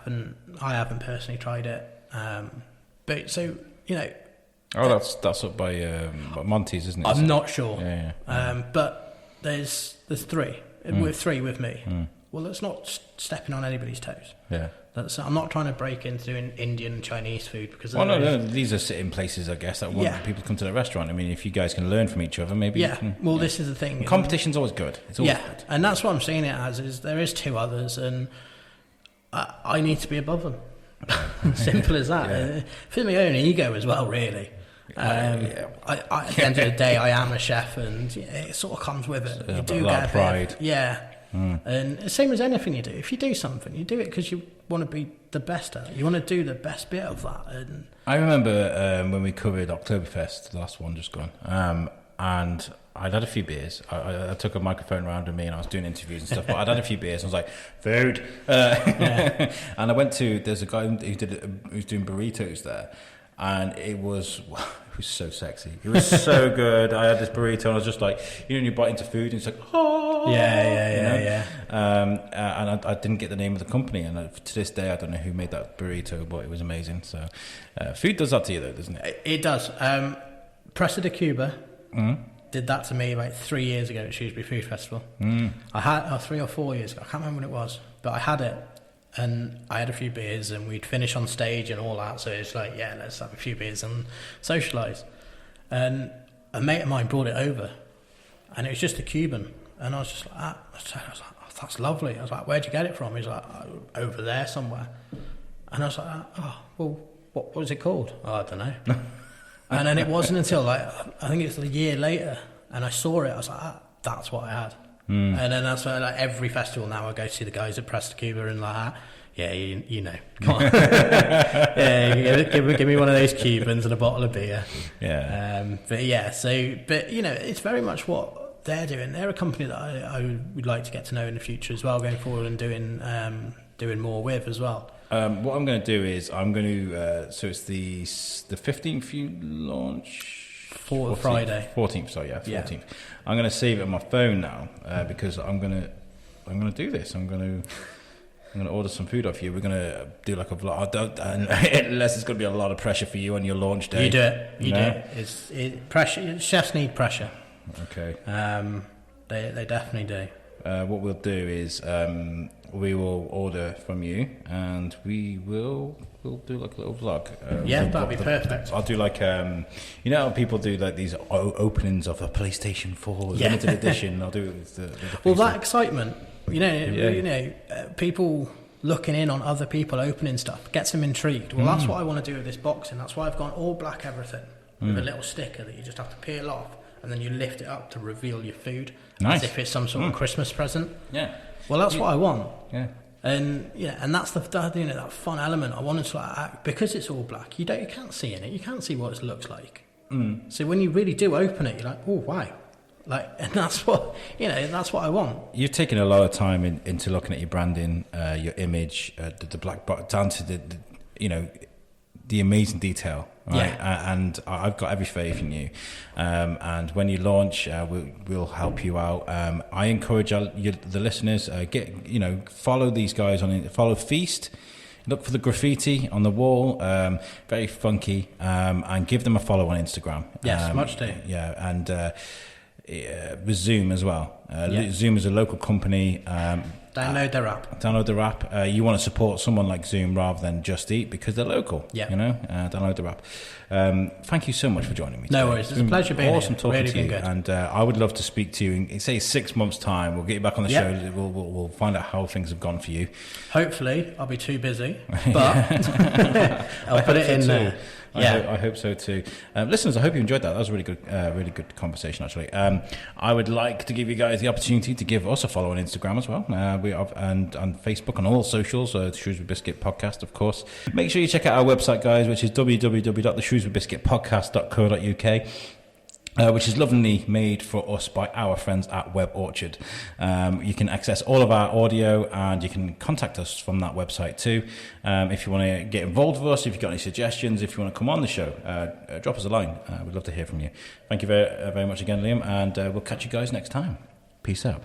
haven't personally tried it. But so that's up by Monty's, isn't it? I'm not sure. Yeah. But there's 3. With 3 with me. Well, it's not stepping on anybody's toes. Yeah. I'm not trying to break into doing Indian and Chinese food because these are sitting places, I guess, that want people to come to the restaurant. I mean, if you guys can learn from each other, maybe. Yeah. This is the thing. Competition's always good. It's always good. And that's what I'm seeing it as. Is there is 2 others, and I need to be above them. Simple as that. Yeah. For my own ego as well, really. At the end of the day, I am a chef, and it sort of comes with it. You do get a pride. And the same as anything you do. If you do something, you do it because you want to be the best at it. You want to do the best bit of that. And I remember when we covered Oktoberfest, the last one just gone, and I'd had a few beers. I took a microphone around with me and I was doing interviews and stuff, but I'd had a few beers and I was like, food. And I went to, there's a guy who's doing burritos there, and it was so sexy. It was so good. I had this burrito and I was just like, when you bite into food and it's like, oh. Yeah. And I didn't get the name of the company, and to this day I don't know who made that burrito, but it was amazing. So food does that to you though, doesn't it? It does. Presa de Cuba did that to me about 3 years ago at Shrewsbury Food Festival. I had 3 or 4 years ago, I can't remember when it was, but I had it, and I had a few beers, and we'd finish on stage and all that, so it's like, yeah, let's have a few beers and socialise. And a mate of mine brought it over, and it was just a Cuban, and I was just like, I was like, oh, that's lovely. I was like, where'd you get it from? He's like, oh, over there somewhere. And I was like, oh, well, what was it called? Oh, I don't know. And then it wasn't until I think it's a year later, and I saw it. I was like, that's what I had. And then that's why every festival now I go to see the guys at Presa de Cuba and yeah, you know, come on, yeah, give me one of those Cubans and a bottle of beer. Yeah. But it's very much what they're doing. They're a company that I would like to get to know in the future as well, going forward and doing more with as well. What I'm going to do is I'm going to so it's the 15th you launch. 14th, Friday. 14th, sorry, 14th. Yeah. I'm going to save it on my phone now because I'm going to do this. I'm going to order some food off you. We're going to do like a vlog, unless it's going to be a lot of pressure for you on your launch day. You do it. You do it. It's pressure. Chefs need pressure. Okay. They definitely do. What we'll do is we will order from you, and we'll do like a little vlog. That'd be perfect. I'll do like how people do like these openings of a PlayStation 4 limited edition. I'll do the that excitement. People looking in on other people opening stuff gets them intrigued. Well, that's what I want to do with this boxing. That's why I've gone all black everything with a little sticker that you just have to peel off, and then you lift it up to reveal your food, as if it's some sort of Christmas present. Yeah. Well, that's what I want. Yeah. And and that's that fun element. I wanted to because it's all black. You can't see in it. You can't see what it looks like. So when you really do open it, you're like, oh wow. And that's what I want. You've taken a lot of time into looking at your branding, your image, the black box, down to the amazing detail, right? Yeah. And I've got every faith in you. And when you launch, we'll help you out. I encourage the listeners, follow these guys follow Feast. Look for the graffiti on the wall, very funky, and give them a follow on Instagram. Yes, much do. Yeah, and with Zoom as well. Zoom is a local company. Download their app. You want to support someone like Zoom rather than Just Eat because they're local. Yeah. Download their app. Thank you so much for joining me. No worries. It's a pleasure being awesome here. Talking really to you. Good. And I would love to speak to you in, say, 6 months' time. We'll get you back on the show. We'll find out how things have gone for you. Hopefully, I'll be too busy, but I'll put it in there. I hope so too. Listeners, I hope you enjoyed that. That was a really good conversation, actually. I would like to give you guys the opportunity to give us a follow on Instagram as well. We have and on Facebook, on all socials, the Shrewsbury Biscuit Podcast, of course. Make sure you check out our website, guys, which is www.theshrewsburybiscuitpodcast.co.uk. Which is lovingly made for us by our friends at Web Orchard. You can access all of our audio, and you can contact us from that website too. If you want to get involved with us, if you've got any suggestions, if you want to come on the show, drop us a line. We'd love to hear from you. Thank you very, very much again, Liam, and we'll catch you guys next time. Peace out.